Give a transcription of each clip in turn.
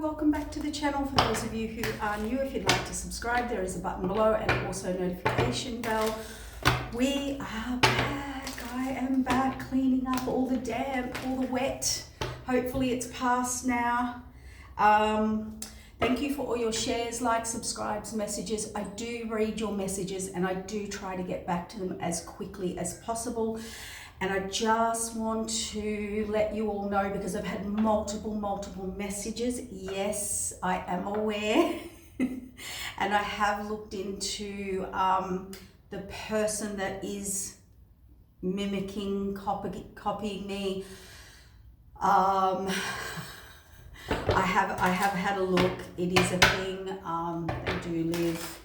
welcome back to the channel. For those of you who are new, if you'd like to subscribe, there is a button below and also a notification bell. We are back. I am back cleaning up all the damp, all the wet. Hopefully it's past now. Thank you for all your shares, likes, subscribes, messages. I do read your messages and I do try to get back to them as quickly as possible. And I just want to let you all know, because I've had multiple messages. Yes, I am aware. And I have looked into the person that is mimicking, copying me. I have had a look. It is a thing. They do live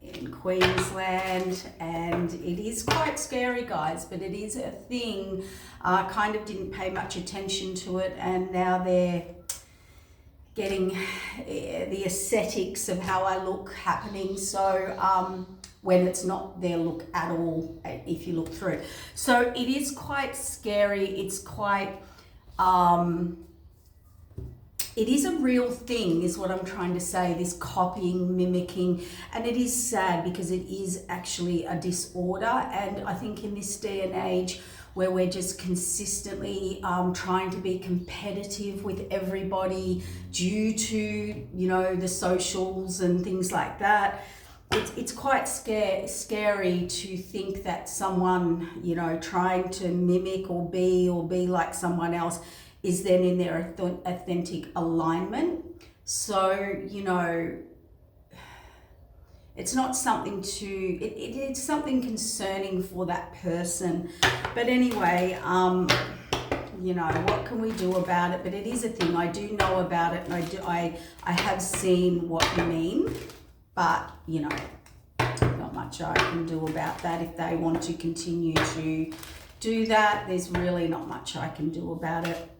in Queensland, and it is quite scary, guys, but it is a thing. Kind of didn't pay much attention to it, and now they're getting the aesthetics of how I look happening. So when it's not their look at all, if you look through. So it is quite scary. It's quite it is a real thing, is what I'm trying to say, this copying, mimicking, and it is sad because it is actually a disorder. And I think in this day and age where we're just consistently trying to be competitive with everybody due to, you know, the socials and things like that, it's quite scary to think that someone, you know, trying to mimic or be like someone else is then in their authentic alignment. So, you know, it's not something to, it's something concerning for that person. But anyway, you know, what can we do about it? But it is a thing. I do know about it, and I have seen what you mean, but, you know, not much I can do about that. If they want to continue to do that, there's really not much I can do about it.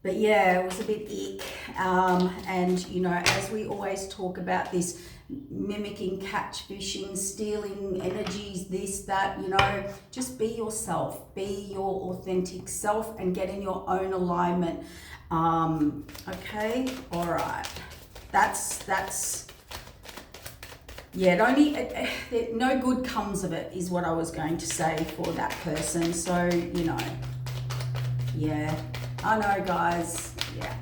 But yeah, it was a bit ick. And, you know, as we always talk about this mimicking, catfishing, stealing energies, this, that, you know, just be yourself, be your authentic self and get in your own alignment. Okay, all right. That's, yeah, no good comes of it, is what I was going to say for that person. So, you know, yeah, I know, guys. Yeah.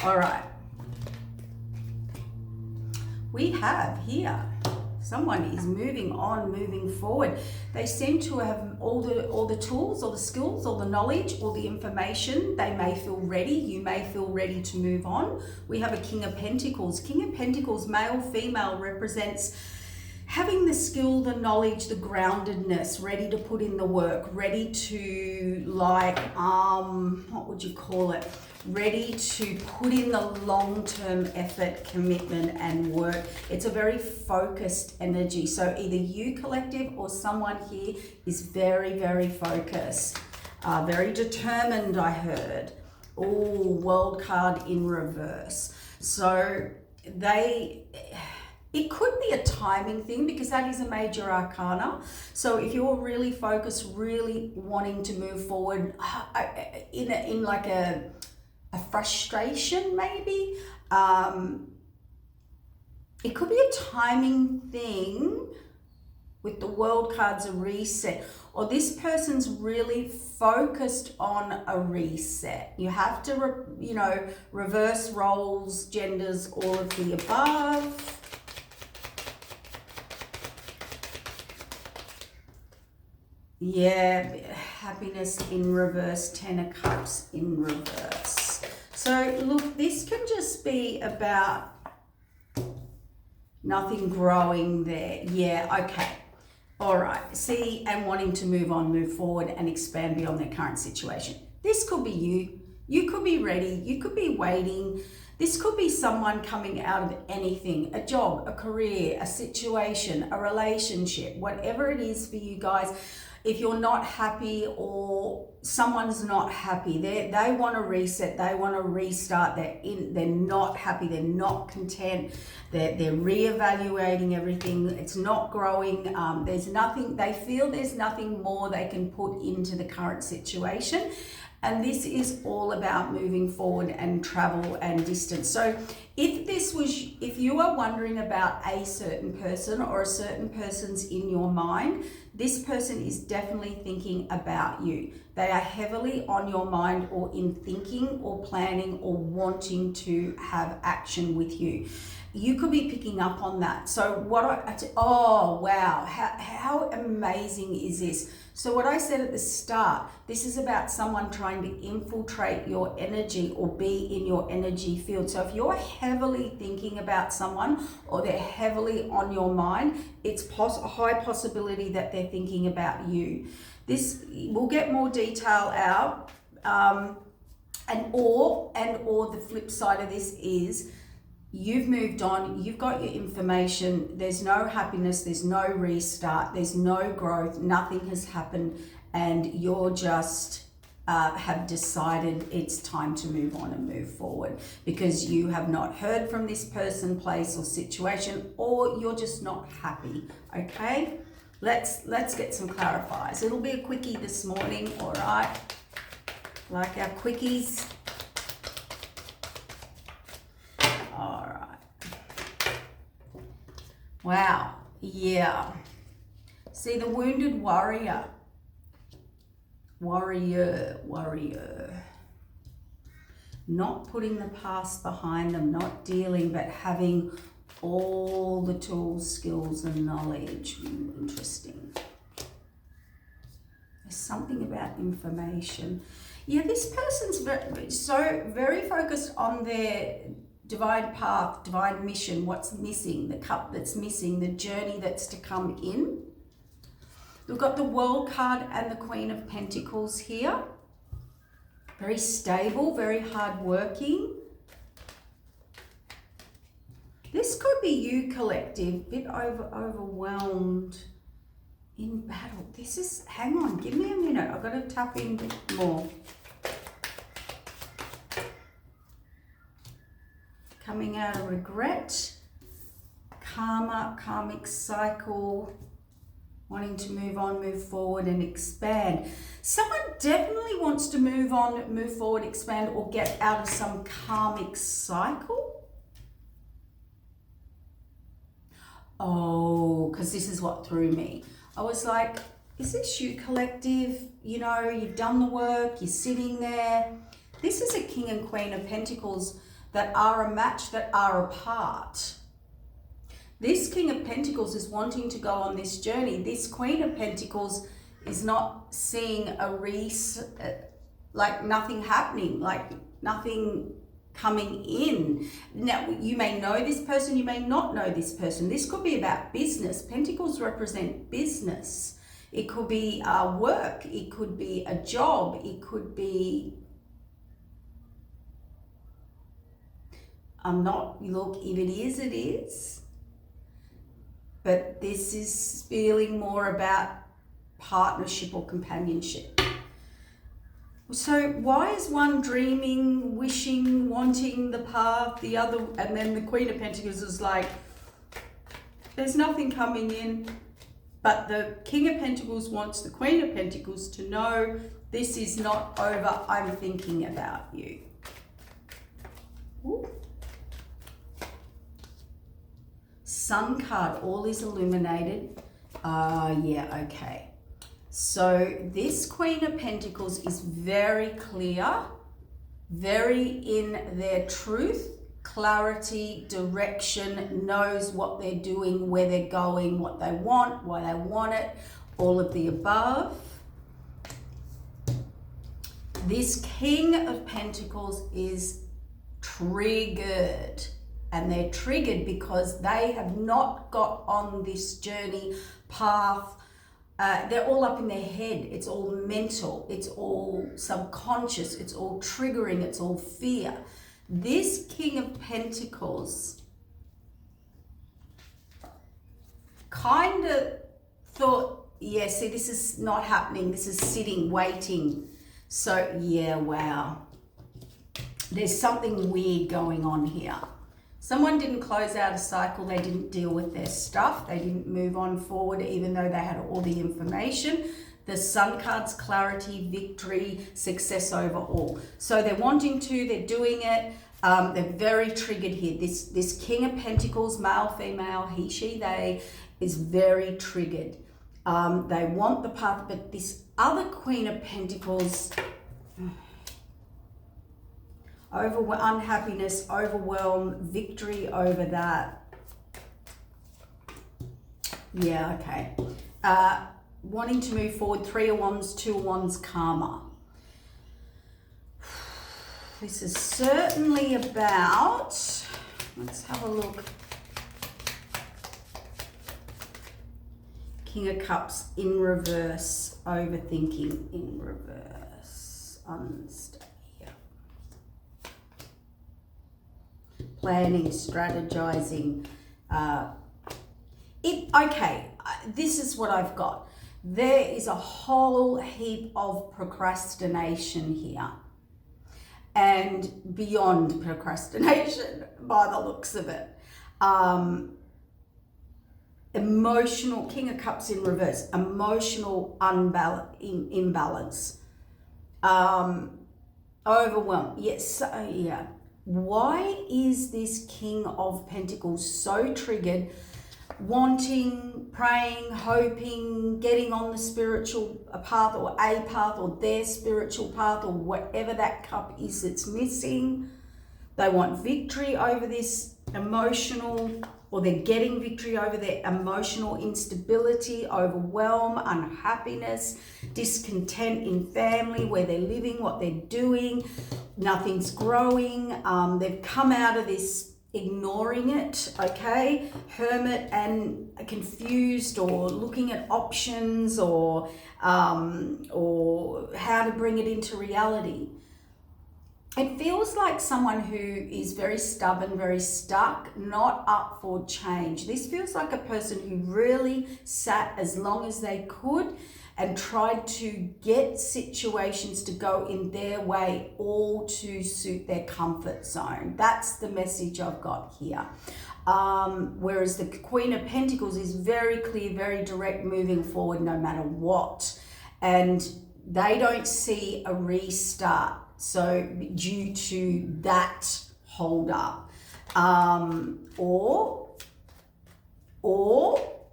All right. We have here, someone is moving on, moving forward. They seem to have all the tools, all the skills, all the knowledge, all the information. They may feel ready. You may feel ready to move on. We have a King of Pentacles. King of Pentacles, male, female, represents having the skill, the knowledge, the groundedness, ready to put in the work, ready to, like, what would you call it? Ready to put in the long-term effort, commitment, and work. It's a very focused energy. So either you, collective, or someone here is very focused, very determined, I heard. Oh, World card in reverse. So it could be a timing thing, because that is a major arcana. So if you're really focused, really wanting to move forward in like a frustration, maybe, it could be a timing thing with the World cards, a reset, or this person's really focused on a reset. You have to, you know, reverse roles, genders, all of the above. Yeah, happiness in reverse, 10 of Cups in reverse. So look, this can just be about nothing growing there. Yeah, okay. All right. See, and wanting to move on, move forward, and expand beyond their current situation. This could be you. You could be ready. You could be waiting. This could be someone coming out of anything, a job, a career, a situation, a relationship, whatever it is for you guys. If you're not happy, or someone's not happy, they want to reset, they want to restart, they're not happy, they're not content, they're reevaluating everything, it's not growing, there's nothing, they feel there's nothing more they can put into the current situation, And this is all about moving forward and travel and distance. So if you are wondering about a certain person or a certain person's in your mind, this person is definitely thinking about you. They are heavily on your mind, or in thinking or planning or wanting to have action with you. You could be picking up on that. So oh wow, how amazing is this? So what I said at the start, this is about someone trying to infiltrate your energy or be in your energy field. So if you're heavily thinking about someone or they're heavily on your mind, it's a high possibility that they're thinking about you. This, we'll get more detail out. Or the flip side of this is, you've moved on, you've got your information, there's no happiness, there's no restart, there's no growth, nothing has happened, and you're just have decided it's time to move on and move forward because you have not heard from this person, place, or situation, or you're just not happy. Okay, let's get some clarifiers. It'll be a quickie this morning, all right? Like our quickies. All right. Wow. Yeah. See, the wounded warrior. Warrior. Not putting the past behind them, not dealing, but having all the tools, skills, and knowledge. Interesting. There's something about information. Yeah, this person's very focused on their divine path, divine mission, what's missing, the cup that's missing, the journey that's to come in. We've got the World card and the Queen of Pentacles here. Very stable, very hardworking. This could be you, collective, bit overwhelmed in battle. This is, hang on, give me a minute. I've got to tap in more. Coming out of regret, karma, karmic cycle, wanting to move on, move forward, and expand. Someone definitely wants to move on, move forward, expand, or get out of some karmic cycle. Oh, because this is what threw me. I was like, is this you, collective? You know, you've done the work, you're sitting there. This is a King and Queen of Pentacles that are a match, that are apart. This King of Pentacles is wanting to go on this journey. This Queen of Pentacles is not seeing like nothing happening, like nothing coming in. Now, you may know this person, you may not know this person. This could be about business. Pentacles represent business. It could be work. It could be a job. It could be... look, if it is, it is. But this is feeling more about partnership or companionship. So why is one dreaming, wishing, wanting the path, the other, and then the Queen of Pentacles is like, there's nothing coming in. But the King of Pentacles wants the Queen of Pentacles to know this is not over, I'm thinking about you. Ooh. Sun card, all is illuminated. Yeah, okay. So this Queen of Pentacles is very clear, very in their truth, clarity, direction, knows what they're doing, where they're going, what they want, why they want it, all of the above. This King of Pentacles is triggered. And they're triggered because they have not got on this journey path. They're all up in their head. It's all mental. It's all subconscious. It's all triggering. It's all fear. This King of Pentacles kind of thought, yeah, see, this is not happening. This is sitting, waiting. So, yeah, wow. There's something weird going on here. Someone didn't close out a cycle, they didn't deal with their stuff, they didn't move on forward even though they had all the information. The Sun card's clarity, victory, success over all. So they're wanting to, they're doing it. They're very triggered here. This King of Pentacles, male, female, he, she, they, is very triggered. They want the path, but this other Queen of Pentacles, unhappiness, overwhelm, victory over that. Yeah, okay. Wanting to move forward, 3 of Wands, 2 of Wands, karma. This is certainly about, let's have a look. King of Cups in reverse, overthinking in reverse, unstable. Planning, strategizing. This is what I've got. There is a whole heap of procrastination here. And beyond procrastination, by the looks of it. Emotional, King of Cups in reverse, emotional imbalance. Overwhelm. Yes, yeah. Why is this King of Pentacles so triggered, wanting, praying, hoping, getting on the spiritual path or a path or their spiritual path or whatever that cup is that's missing? They want victory over this emotional, or they're getting victory over their emotional instability, overwhelm, unhappiness, discontent in family, where they're living, what they're doing, nothing's growing. They've come out of this ignoring it, okay? Hermit and confused, or looking at options, or how to bring it into reality. It feels like someone who is very stubborn, very stuck, not up for change. This feels like a person who really sat as long as they could and tried to get situations to go in their way, all to suit their comfort zone. That's the message I've got here. Whereas the Queen of Pentacles is very clear, very direct, moving forward no matter what. And they don't see a restart. So due to that hold up, or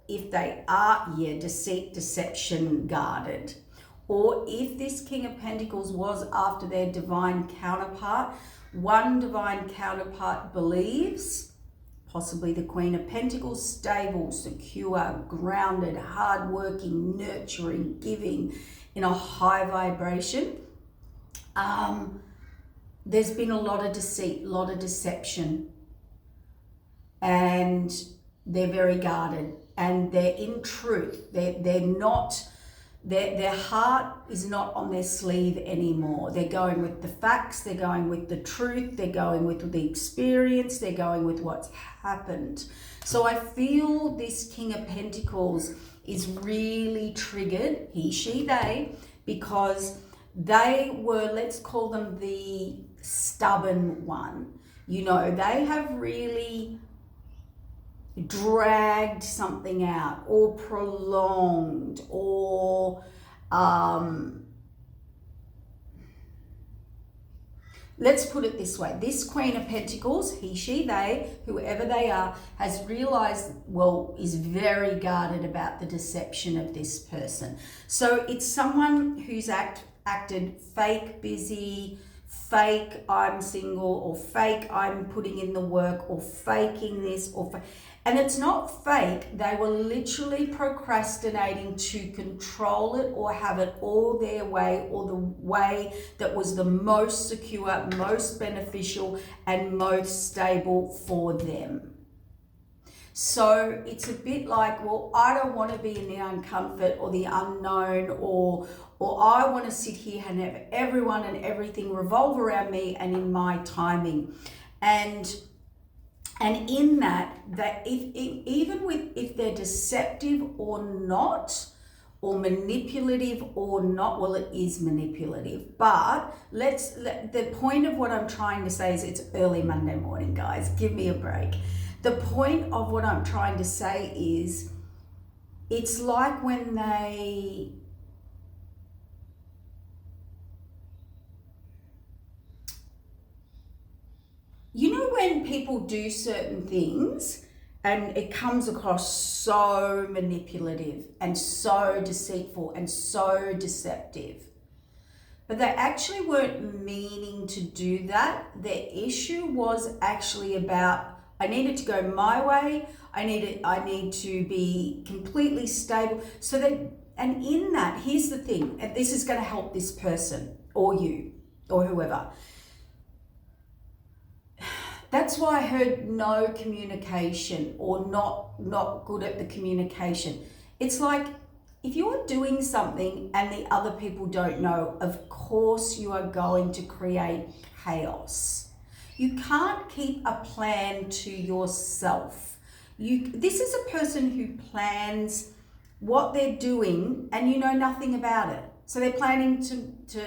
if they are, deceit, deception, guarded, or if this King of Pentacles was after their divine counterpart, one divine counterpart believes, possibly the Queen of Pentacles, stable, secure, grounded, hardworking, nurturing, giving, in a high vibration. There's been a lot of deceit, a lot of deception, and they're very guarded, and they're in truth. They're not, their heart is not on their sleeve anymore. They're going with the facts, they're going with the truth, they're going with the experience, they're going with what's happened. So I feel this King of Pentacles is really triggered, he, she, they, because they were, let's call them the stubborn one. You know, they have really dragged something out, or prolonged, or let's put it this way. This Queen of Pentacles, he, she, they, whoever they are, has realized, well, is very guarded about the deception of this person. So it's someone who's acted fake busy, fake I'm single, or fake I'm putting in the work, or faking this, and it's not fake. They were literally procrastinating to control it or have it all their way, or the way that was the most secure, most beneficial, and most stable for them. So it's a bit like, well, I don't want to be in the uncomfort or the unknown, or I want to sit here and have everyone and everything revolve around me and in my timing. And in that if they're deceptive or not, or manipulative or not, well, it is manipulative. But the point of what I'm trying to say is, it's early Monday morning, guys. Give me a break. The point of what I'm trying to say is, it's like when they you know when people do certain things and it comes across so manipulative and so deceitful and so deceptive, but they actually weren't meaning to do that. Their issue was actually about, I needed to go my way. I need to be completely stable. So that, and in that, here's the thing, and this is going to help this person or you or whoever. That's why I heard no communication or not good at the communication. It's like, if you're doing something and the other people don't know, of course you are going to create chaos. You can't keep a plan to yourself. This is a person who plans what they're doing and you know nothing about it. So they're planning to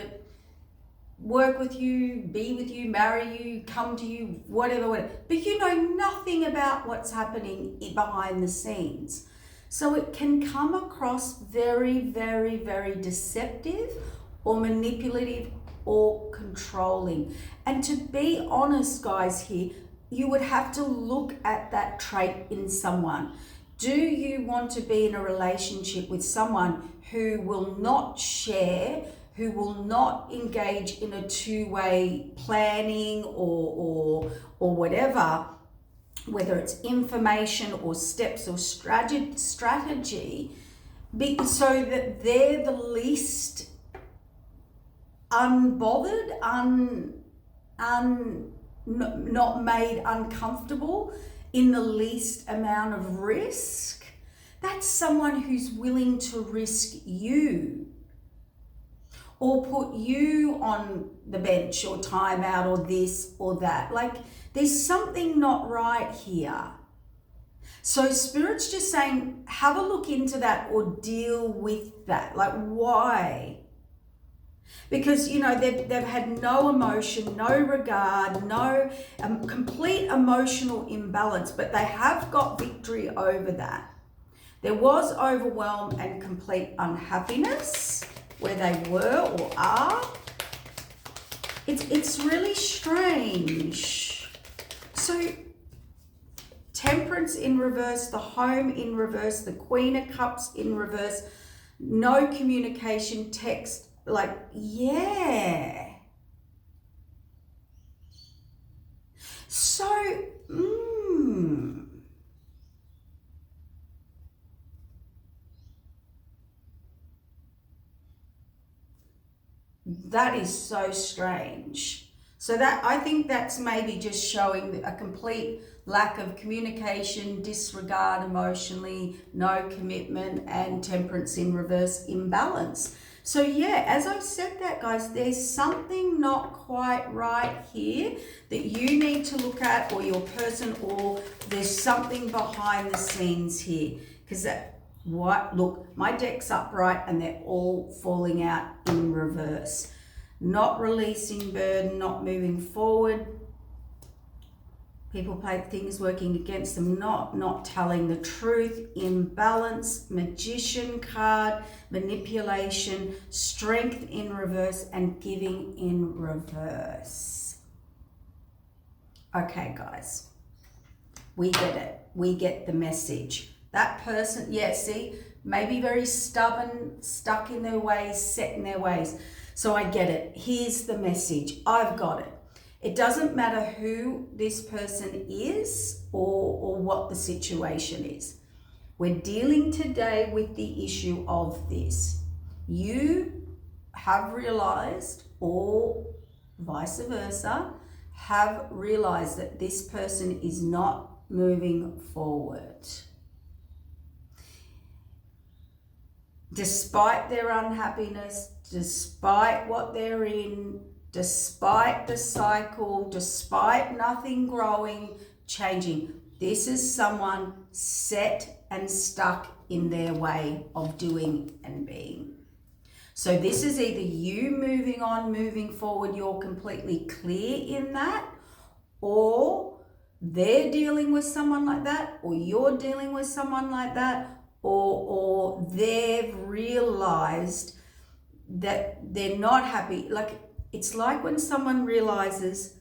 work with you, be with you, marry you, come to you, whatever. But you know nothing about what's happening behind the scenes. So it can come across very, very, very deceptive or manipulative or controlling. And to be honest, guys, here, you would have to look at that trait in someone. Do you want to be in a relationship with someone who will not share, who will not engage in a two-way planning or whatever, whether it's information or steps or strategy, so that they're the least unbothered, not made uncomfortable, in the least amount of risk? That's someone who's willing to risk you or put you on the bench or time out or this or that. Like, there's something not right here. So Spirit's just saying, have a look into that or deal with that. Like, why? Because, you know, they've had no emotion, no regard, no complete emotional imbalance, but they have got victory over that. There was overwhelm and complete unhappiness where they were or are. It's really strange. So Temperance in reverse, the Home in reverse, the Queen of Cups in reverse, no communication, text, like, yeah. So, that is so strange. So that, I think that's maybe just showing a complete lack of communication, disregard emotionally, no commitment, and Temperance in reverse, imbalance. So yeah, as I've said that, guys, there's something not quite right here that you need to look at, or your person, or there's something behind the scenes here. Because that, what, look, my deck's upright and they're all falling out in reverse. Not releasing burden, not moving forward. People play things working against them, not telling the truth, imbalance, Magician card, manipulation, Strength in reverse, and Giving in reverse. Okay, guys, we get it. We get the message. That person, yeah, see, maybe very stubborn, stuck in their ways, set in their ways. So I get it. Here's the message. I've got it. It doesn't matter who this person is or what the situation is. We're dealing today with the issue of this. You have realized, or vice versa, have realized that this person is not moving forward. Despite their unhappiness, despite what they're in, despite the cycle, despite nothing growing, changing, this is someone set and stuck in their way of doing and being. So this is either you moving on, moving forward, you're completely clear in that, or they're dealing with someone like that, or you're dealing with someone like that, or they've realized that they're not happy. Like, it's like when someone realizes,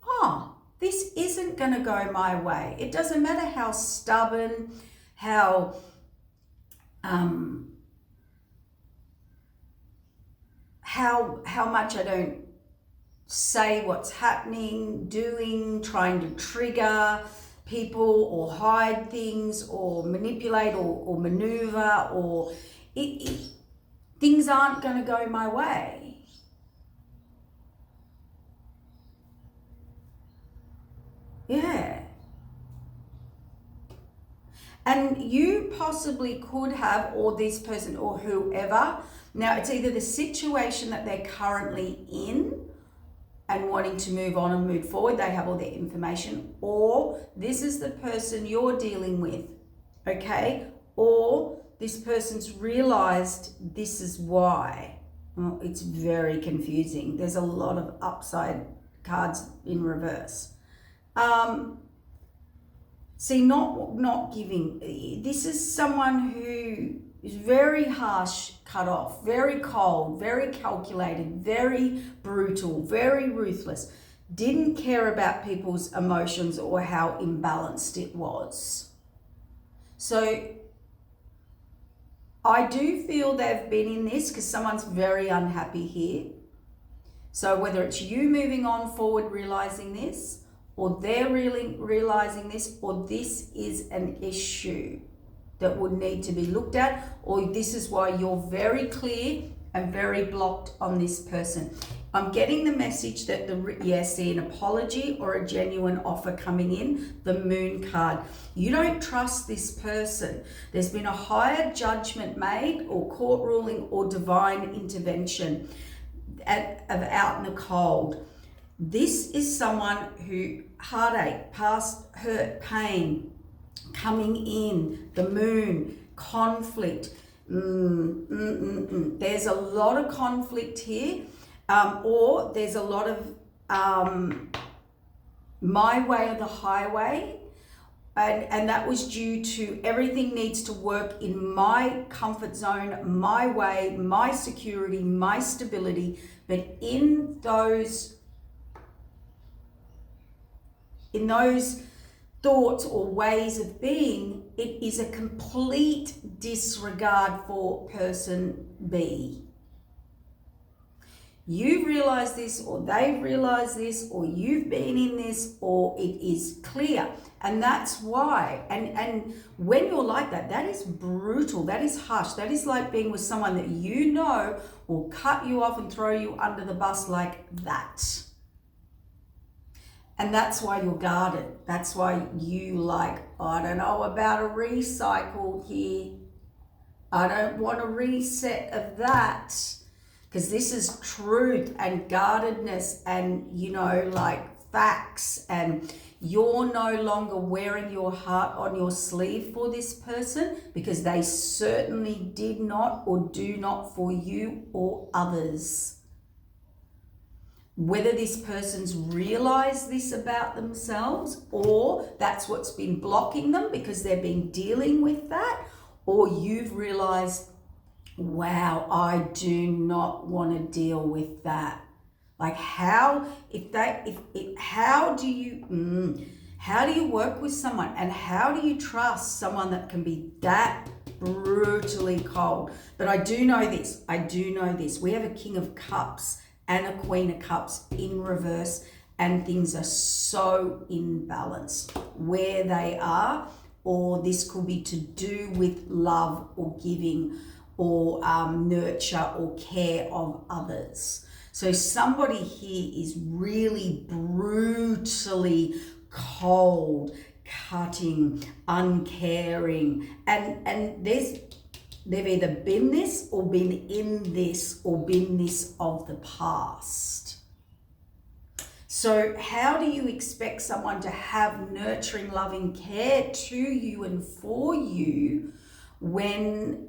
oh, this isn't going to go my way. It doesn't matter how stubborn, how much I don't say what's happening, doing, trying to trigger people or hide things or manipulate or maneuver, or things aren't going to go my way. Yeah. And you possibly could have, or this person or whoever, now it's either the situation that they're currently in and wanting to move on and move forward, they have all their information, or this is the person you're dealing with, okay? Or this person's realized this is why. Well, it's very confusing. There's a lot of upside cards in reverse. See, not giving. This is someone who is very harsh, cut off, very cold, very calculated, very brutal, very ruthless. Didn't care about people's emotions or how imbalanced it was. So I do feel they've been in this because someone's very unhappy here. So whether it's you moving on forward, realizing this, or they're really realizing this, or this is an issue that would need to be looked at, or this is why you're very clear and very blocked on this person. I'm getting the message that see an apology or a genuine offer coming in, the Moon card. You don't trust this person. There's been a higher judgment made, or court ruling, or divine intervention out in the cold. This is someone who heartache, past hurt, pain, coming in, the Moon, conflict. There's a lot of conflict here, or there's a lot of my way or the highway, and that was due to everything needs to work in my comfort zone, my way, my security, my stability. But in those thoughts or ways of being, it is a complete disregard for person B. You've realized this, or they've realized this, or you've been in this, or it is clear. And that's why. And when you're like that, that is brutal. That is harsh. That is like being with someone that you know will cut you off and throw you under the bus like that. And that's why you're guarded. That's why you I don't know about a recycle here. I don't want a reset of that. Because this is truth and guardedness and, facts. And you're no longer wearing your heart on your sleeve for this person, because they certainly did not or do not for you or others. Whether this person's realized this about themselves, or that's what's been blocking them because they've been dealing with that, or you've realized, wow, I do not want to deal with that. Like how do you work with someone, and how do you trust someone that can be that brutally cold? But I do know this. We have a King of Cups and a Queen of Cups in reverse, and things are so imbalanced where they are, or this could be to do with love or giving or nurture or care of others. So somebody here is really brutally cold, cutting, uncaring, and they've either been this or been in this or been this of the past. So how do you expect someone to have nurturing, loving care to you and for you when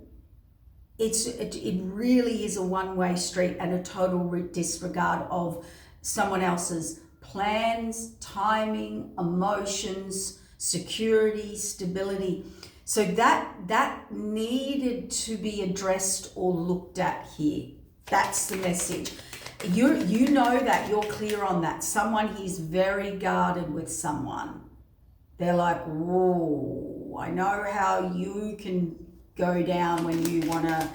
it really is a one-way street and a total disregard of someone else's plans, timing, emotions, security, stability? So that needed to be addressed or looked at here. That's the message. You know that, you're clear on that. Someone he's very guarded with someone. They're like, whoa, I know how you can go down when you want to,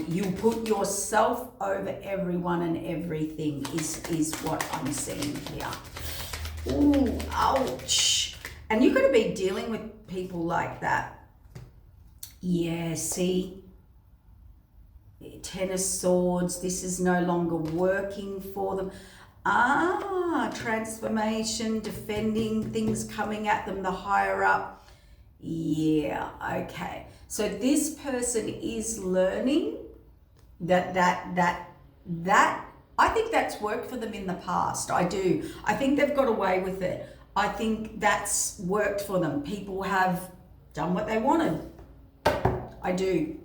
you put yourself over everyone and everything is what I'm seeing here. Ooh, ouch. And you're going to be dealing with people like that. Yeah, see? Ten of Swords, this is no longer working for them. Transformation, defending, things coming at them, the higher up. Yeah, okay. So this person is learning that I think that's worked for them in the past. I do. I think they've got away with it. I think that's worked for them. People have done what they wanted. I do.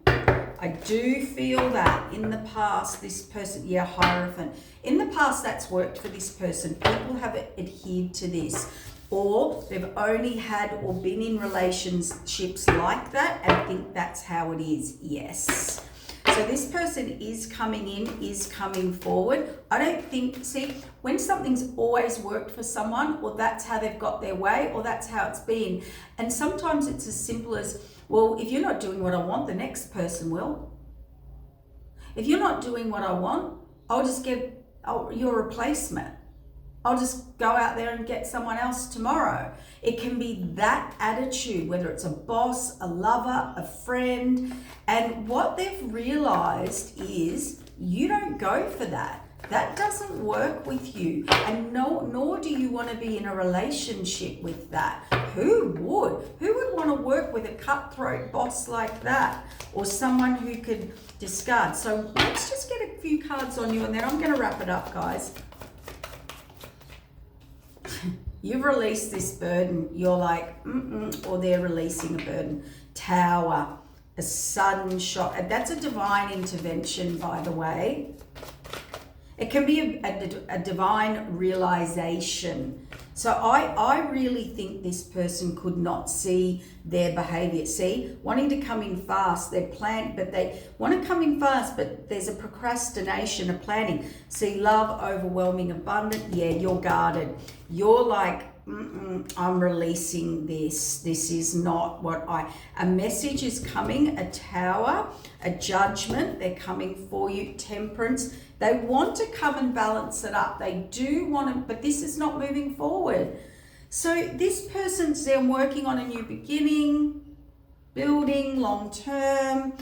I do feel that in the past, this person, yeah, Hierophant. In the past, that's worked for this person. People have adhered to this, or they've only had or been in relationships like that and think that's how it is. Yes. So this person is coming in, is coming forward. I don't think, see, when something's always worked for someone, or that's how they've got their way, or that's how it's been. And sometimes it's as simple as, well, if you're not doing what I want, the next person will. If you're not doing what I want, I'll just get your replacement. I'll just go out there and get someone else tomorrow. It can be that attitude, whether it's a boss, a lover, a friend. And what they've realized is you don't go for that. That doesn't work with you. And nor do you want to be in a relationship with that. Who would? Who would want to work with a cutthroat boss like that? Or someone who could discard? So let's just get a few cards on you and then I'm going to wrap it up, guys. You've released this burden. You're like, or they're releasing a burden. Tower, a sudden shock. And that's a divine intervention, by the way. It can be a divine realization. So I really think this person could not see their behavior. See, wanting to come in fast, they're planned, but they want to come in fast, but there's a procrastination, a planning. See, love, overwhelming, abundant. Yeah, you're guarded. You're like, I'm releasing this. This is not what a message is coming, a tower, a judgment. They're coming for you, temperance. They want to come and balance it up. They do want to, but this is not moving forward. So this person's then working on a new beginning, building long term.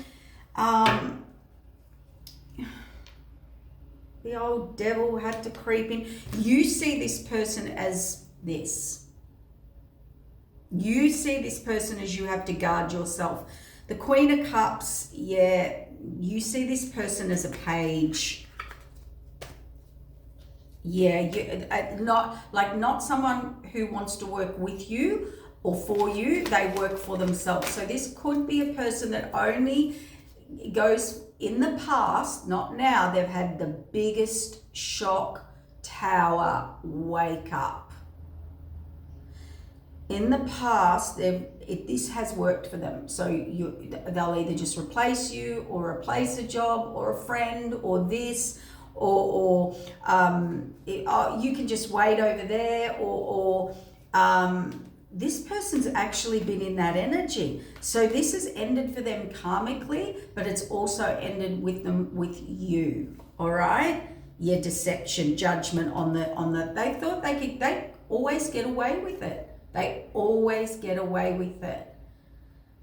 The old devil had to creep in. You see this person as this. You see this person as you have to guard yourself. The Queen of Cups, yeah, you see this person as a page. Yeah, not someone who wants to work with you or for you. They work for themselves. So this could be a person that only goes in the past, not now. They've had the biggest shock, tower, wake up. In the past, this has worked for them. So they'll either just replace you or replace a job or a friend or this. Or you can just wait over there, or this person's actually been in that energy. So this has ended for them karmically, but it's also ended with them with you. All right? Yeah, deception, judgment on the. They thought they always get away with it. They always get away with it.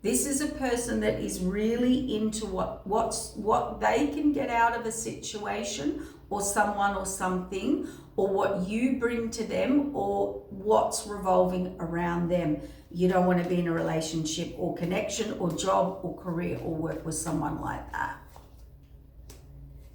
This is a person that is really into what they can get out of a situation or someone or something, or what you bring to them, or what's revolving around them. You don't want to be in a relationship or connection or job or career or work with someone like that.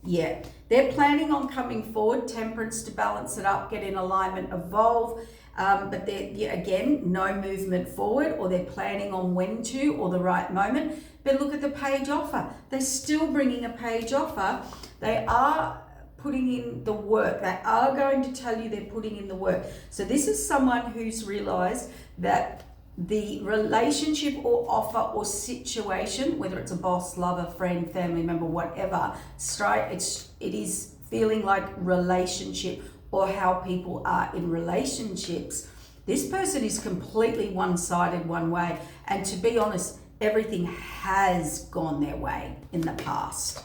Yeah, they're planning on coming forward, temperance, to balance it up, get in alignment, evolve. But they're, again, no movement forward, or they're planning on when to, or the right moment. But look at the page offer. They're still bringing a page offer. They are putting in the work. They are going to tell you they're putting in the work. So this is someone who's realized that the relationship or offer or situation, whether it's a boss, lover, friend, family member, whatever, it is feeling like relationship or how people are in relationships, this person is completely one-sided one way. And to be honest, everything has gone their way in the past.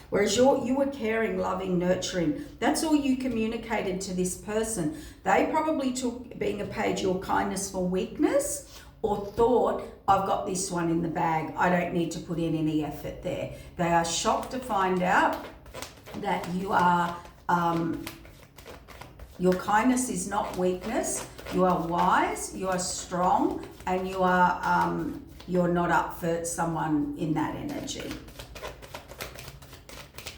Whereas you were caring, loving, nurturing. That's all you communicated to this person. They probably took being a page your kindness for weakness, or thought, I've got this one in the bag. I don't need to put in any effort there. They are shocked to find out that you are, your kindness is not weakness. You are wise, you are strong, and you are, you're not up for someone in that energy.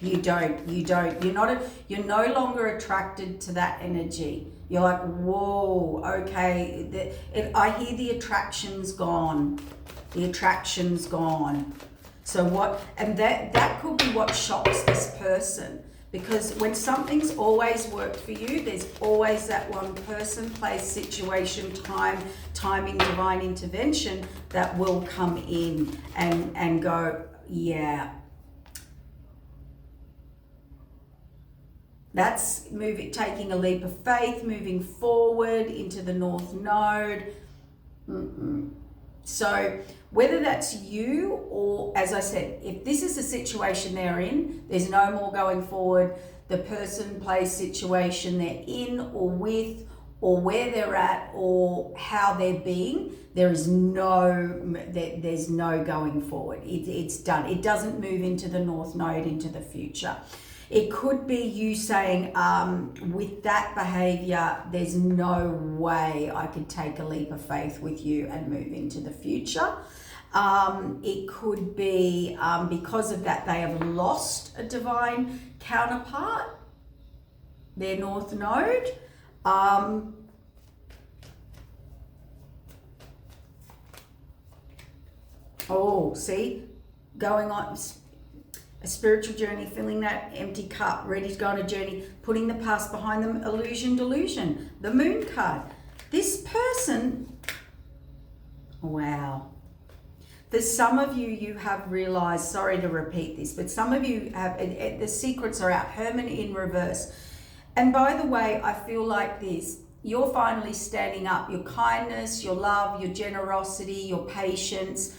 You're no longer attracted to that energy. You're like, whoa, okay. I hear the attraction's gone. The attraction's gone. So what, and that could be what shocks this person. Because when something's always worked for you, there's always that one person, place, situation, timing, divine intervention that will come in and go, yeah. That's taking a leap of faith, moving forward into the North Node. So whether that's you or, as I said, if this is the situation they're in, there's no more going forward. The person, place, situation they're in or with, or where they're at, or how they're being, there's no going forward. It's done. It doesn't move into the North Node, into the future. It could be you saying, with that behavior, there's no way I could take a leap of faith with you and move into the future. It could be because of that, they have lost a divine counterpart, their North Node. See, going on a spiritual journey, filling that empty cup, ready to go on a journey, putting the past behind them, illusion, delusion, the moon card. This person, wow. For some of you, you have realized, sorry to repeat this, but some of you have, the secrets are out, Herman in reverse. And by the way, I feel like this, you're finally standing up, your kindness, your love, your generosity, your patience.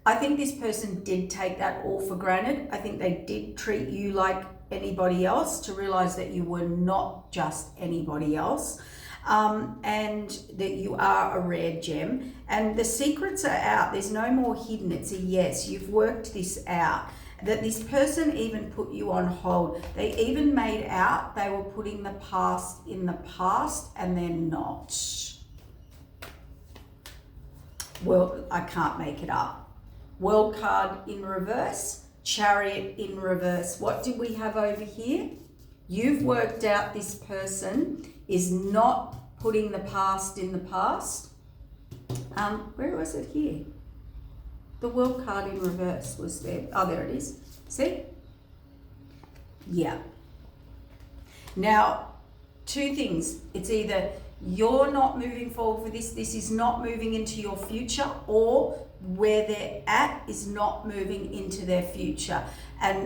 I think this person did take that all for granted. I think they did treat you like anybody else, to realize that you were not just anybody else, and that you are a rare gem. And the secrets are out. There's no more hidden. It's a yes. You've worked this out. That this person even put you on hold. They even made out they were putting the past in the past, and they're not. Well, I can't make it up. World card in reverse, Chariot in reverse. What did we have over here? You've worked out this person is not putting the past in the past. Where was it here? The World card in reverse was there. Oh, there it is. See? Yeah. Now, two things. It's either you're not moving forward for this is not moving into your future, or where they're at is not moving into their future, they're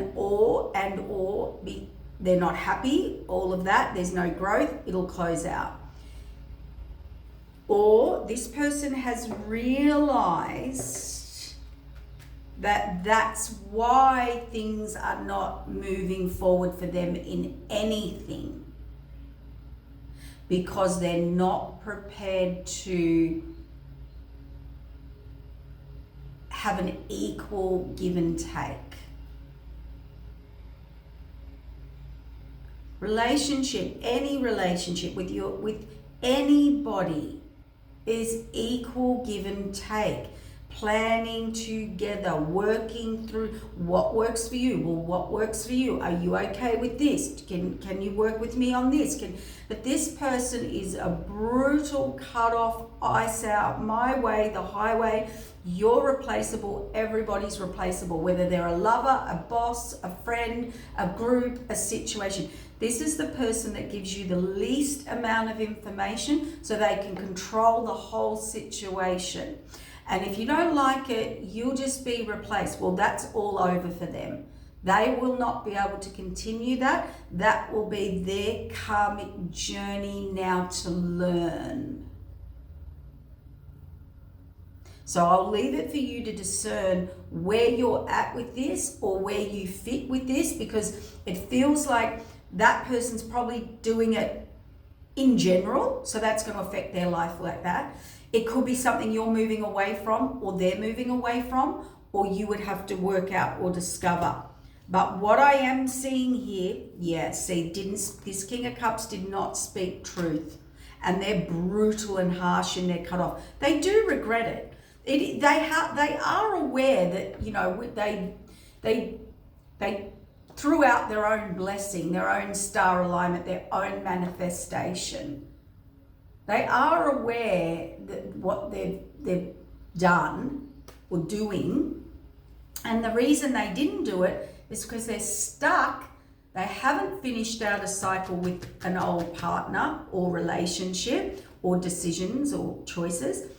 not happy, all of that, there's no growth, it'll close out. Or this person has realized that that's why things are not moving forward for them in anything, because they're not prepared to have an equal give and take. Relationship, any relationship with anybody is equal give and take. Planning together, working through what works for you. Well, what works for you? Are you okay with this? Can you work with me on this? But this person is a brutal cut off, ice out, my way, the highway. You're replaceable. Everybody's replaceable, whether they're a lover, a boss, a friend, a group, a situation. This is the person that gives you the least amount of information so they can control the whole situation. And if you don't like it, you'll just be replaced. Well, that's all over for them. They will not be able to continue that. That will be their karmic journey now to learn. So I'll leave it for you to discern where you're at with this or where you fit with this, because it feels like that person's probably doing it in general. So that's going to affect their life like that. It could be something you're moving away from or they're moving away from, or you would have to work out or discover. But what I am seeing here, see, this King of Cups did not speak truth, and they're brutal and harsh and they're cut off. They do regret it. They are aware that, you know, they threw out their own blessing, their own star alignment, their own manifestation. They are aware that what they've done or doing, and the reason they didn't do it is because they're stuck. They haven't finished out a cycle with an old partner or relationship or decisions or choices.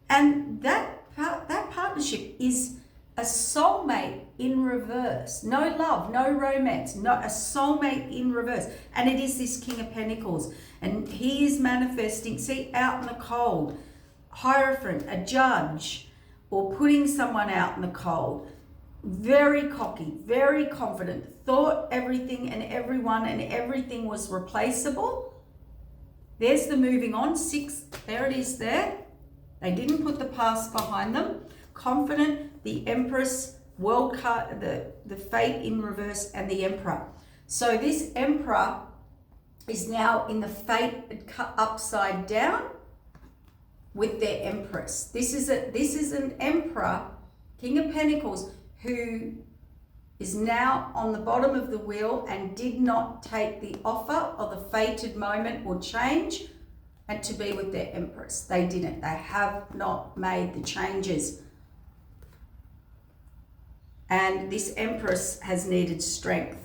And that partnership is a soulmate in reverse. No love, no romance, not a soulmate in reverse. And it is this King of Pentacles. And he is manifesting, see, out in the cold, Hierophant, a judge, or putting someone out in the cold. Very cocky, very confident, thought everything and everyone and everything was replaceable. There's the moving on, 6, there it is there. They didn't put the past behind them. Confident, the Empress, world card, the Fate in reverse, and the Emperor. So this Emperor is now in the Fate upside down with their Empress. This is an Emperor, King of Pentacles, who is now on the bottom of the wheel and did not take the offer of the fated moment or change and to be with their Empress. They didn't. They have not made the changes. And this Empress has needed strength.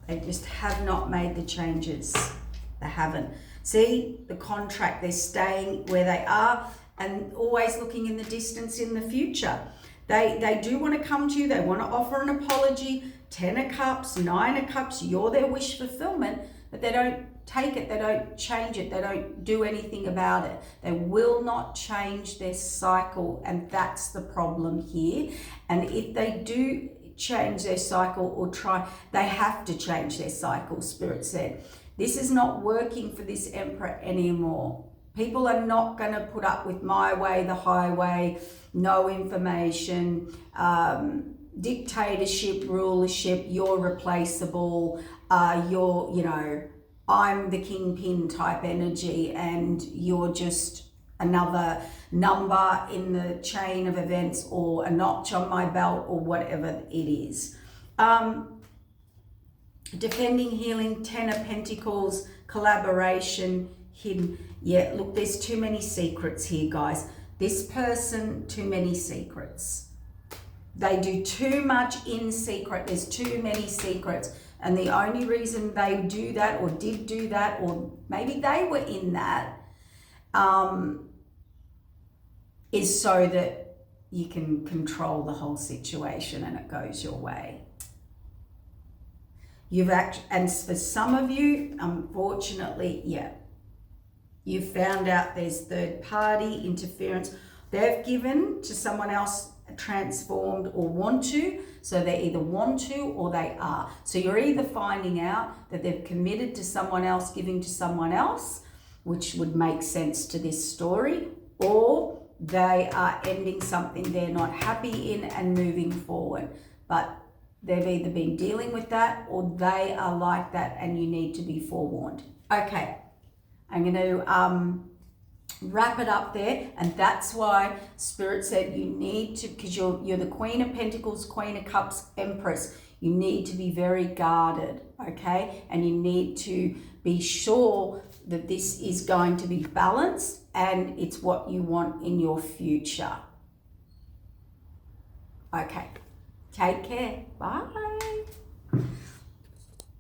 They just have not made the changes. They haven't. See, the contract, they're staying where they are and always looking in the distance in the future. They do want to come to you. They want to offer an apology. 10 of Cups, 9 of Cups, you're their wish fulfillment, but they don't take it. They don't change it. They don't do anything about it. They will not change their cycle, and that's the problem here. And if they do change their cycle or try, they have to change their cycle, Spirit said. This is not working for this Emperor anymore. People are not going to put up with my way, the highway, no information, dictatorship, rulership, you're replaceable, you're, you know, I'm the kingpin type energy and you're just another number in the chain of events or a notch on my belt or whatever it is. Defending, healing, 10 of Pentacles, collaboration, hidden. Yeah, look, there's too many secrets here, guys. This person, too many secrets. They do too much in secret. There's too many secrets. And the only reason they do that or did do that, or maybe they were in that, is so that you can control the whole situation and it goes your way. And for some of you, unfortunately, yeah, you found out there's third party interference. They've given to someone else, transformed or want to. So they either want to or they are. So you're either finding out that they've committed to someone else, giving to someone else, which would make sense to this story, or they are ending something they're not happy in and moving forward. But they've either been dealing with that or they are like that and you need to be forewarned. Okay, I'm going to wrap it up there, and that's why Spirit said you need to, because you're the Queen of Pentacles, Queen of Cups, Empress. You need to be very guarded, okay? And you need to be sure that this is going to be balanced and it's what you want in your future. Okay, take care. Bye.